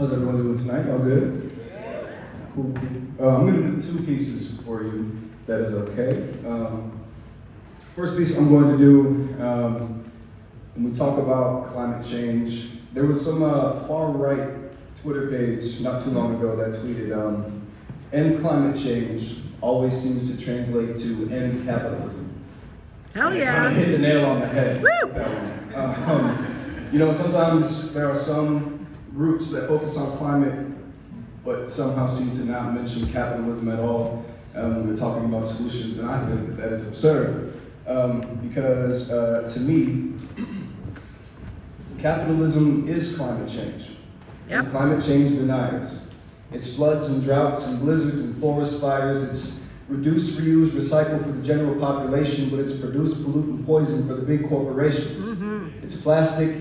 How's everyone doing tonight? All good? Cool. I'm going to do two pieces for you, if that is okay. First piece I'm going to do, when we talk about climate change, there was some far-right Twitter page not too long ago that tweeted, end climate change always seems to translate to end capitalism. Hell yeah. Kind of hit the nail on the head. Woo! You know, sometimes there are some groups that focus on climate, but somehow seem to not mention capitalism at all when we're talking about solutions, and I think that is absurd. Because to me, capitalism is climate change. Yep. And climate change deniers. It's floods and droughts and blizzards and forest fires. It's reduce, reuse, recycle for the general population, but it's produce, pollute, and poison for the big corporations. Mm-hmm. It's plastic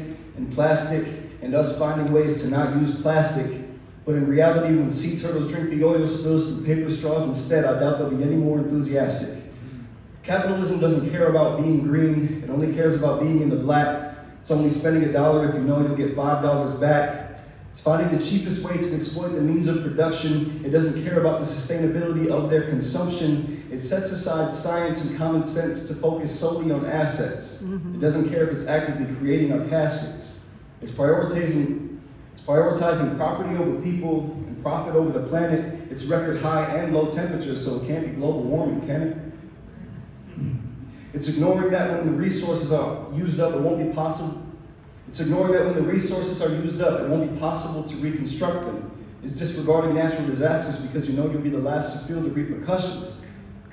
and us finding ways to not use plastic. But in reality, when sea turtles drink the oil spills through paper straws instead, I doubt they'll be any more enthusiastic. Capitalism doesn't care about being green. It only cares about being in the black. It's only spending $1 if you know you'll get $5 back. It's finding the cheapest way to exploit the means of production. It doesn't care about the sustainability of their consumption. It sets aside science and common sense to focus solely on assets. Mm-hmm. It doesn't care if it's actively creating our caskets. It's prioritizing property over people and profit over the planet. It's record high and low temperatures, so it can't be global warming, can it? It's ignoring that when the resources are used up, it won't be possible. It's ignoring that when the resources are used up, it won't be possible to reconstruct them. It's disregarding natural disasters because you know you'll be the last to feel the repercussions.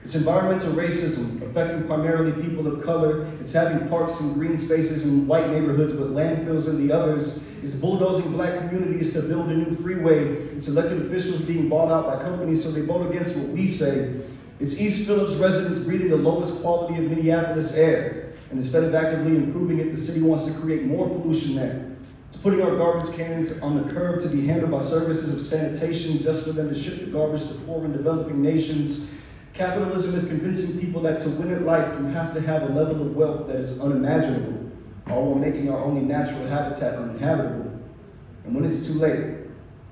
It's environmental racism affecting primarily people of color. It's having parks and green spaces in white neighborhoods but landfills in the others. It's bulldozing black communities to build a new freeway. It's elected officials being bought out by companies so they vote against what we say. It's East Phillips residents breathing the lowest quality of Minneapolis air. And instead of actively improving it, the city wants to create more pollution there. It's putting our garbage cans on the curb to be handled by services of sanitation just for them to ship the garbage to poor and developing nations. Capitalism is convincing people that to win at life, you have to have a level of wealth that is unimaginable, all while making our only natural habitat uninhabitable. And when it's too late,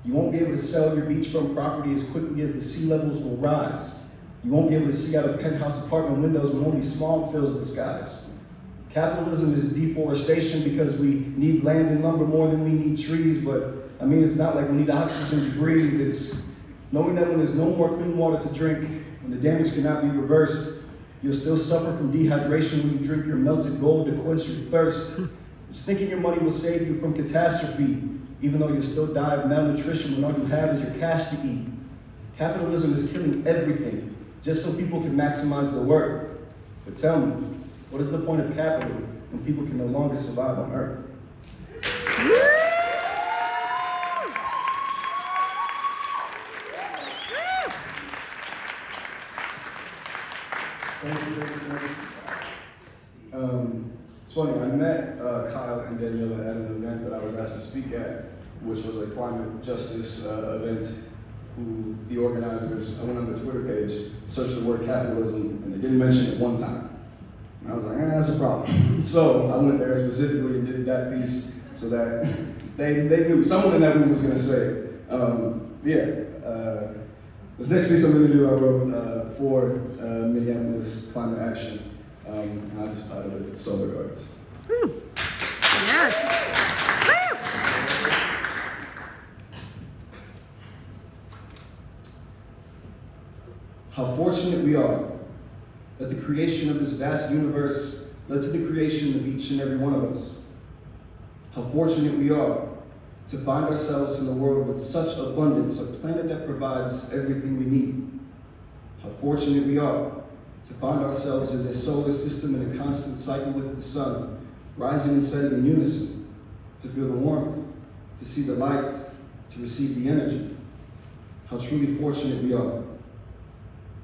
you won't be able to sell your beachfront property as quickly as the sea levels will rise. You won't be able to see out of penthouse apartment windows when only smog fills the skies. Capitalism is deforestation because we need land and lumber more than we need trees, but I mean, it's not like we need oxygen to breathe. It's knowing that when there's no more clean water to drink, when the damage cannot be reversed, you'll still suffer from dehydration when you drink your melted gold to quench your thirst. It's thinking your money will save you from catastrophe, even though you'll still die of malnutrition when all you have is your cash to eat. Capitalism is killing everything, just so people can maximize their worth. But tell me, what is the point of capital when people can no longer survive on Earth? It's funny, I met Kyle and Daniela at an event that I was asked to speak at, which was a climate justice event. Who the organizers, I went on their Twitter page, searched the word capitalism, and they didn't mention it one time. And I was like, that's a problem. So I went there specifically and did that piece so that they knew, someone in that room was gonna say, this next piece I'm gonna do, I wrote for Minneapolis Climate Action, and I just titled it Solar Gardens. Yes. How fortunate we are that the creation of this vast universe led to the creation of each and every one of us. How fortunate we are to find ourselves in a world with such abundance, a planet that provides everything we need. How fortunate we are to find ourselves in this solar system in a constant cycle with the sun, rising and setting in unison, to feel the warmth, to see the light, to receive the energy. How truly fortunate we are.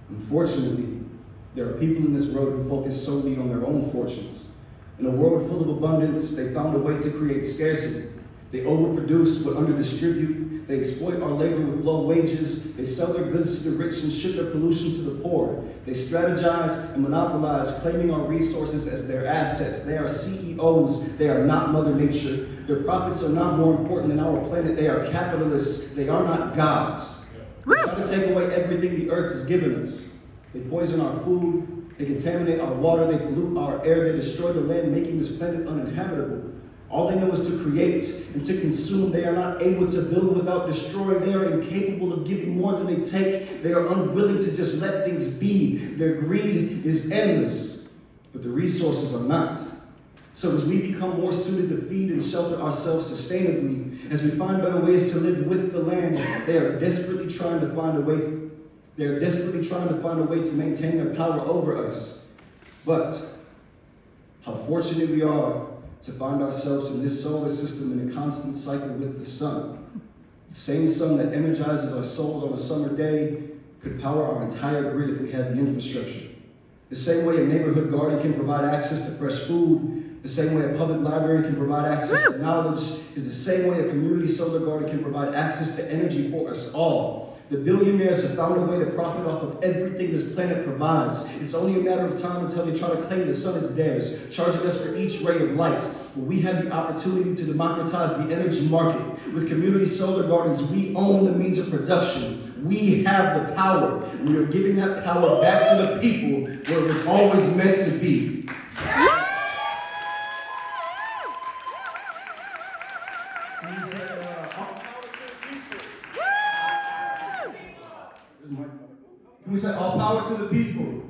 Unfortunately, there are people in this world who focus solely on their own fortunes. In a world full of abundance, they found a way to create scarcity. They overproduce but underdistribute. greed. They exploit our labor with low wages. They sell their goods to the rich and ship their pollution to the poor. They strategize and monopolize, claiming our resources as their assets. They are CEOs. They are not Mother Nature. Their profits are not more important than our planet. They are capitalists. They are not gods. They try to take away everything the earth has given us. They poison our food. They contaminate our water. They pollute our air. They destroy the land, making this planet uninhabitable. All they know is to create and to consume. They are not able to build without destroying. They are incapable of giving more than they take. They are unwilling to just let things be. Their greed is endless, but the resources are not. So as we become more suited to feed and shelter ourselves sustainably, as we find better ways to live with the land, they are desperately trying to find a way to maintain their power over us. But how fortunate we are to find ourselves in this solar system in a constant cycle with the sun. The same sun that energizes our souls on a summer day could power our entire grid if we had the infrastructure. The same way a neighborhood garden can provide access to fresh food, the same way a public library can provide access to knowledge, is the same way a community solar garden can provide access to energy for us all. The billionaires have found a way to profit off of everything this planet provides. It's only a matter of time until they try to claim the sun is theirs, charging us for each ray of light. But we have the opportunity to democratize the energy market. With community solar gardens, we own the means of production. We have the power, and we are giving that power back to the people where it was always meant to be. Can we say all power to the people?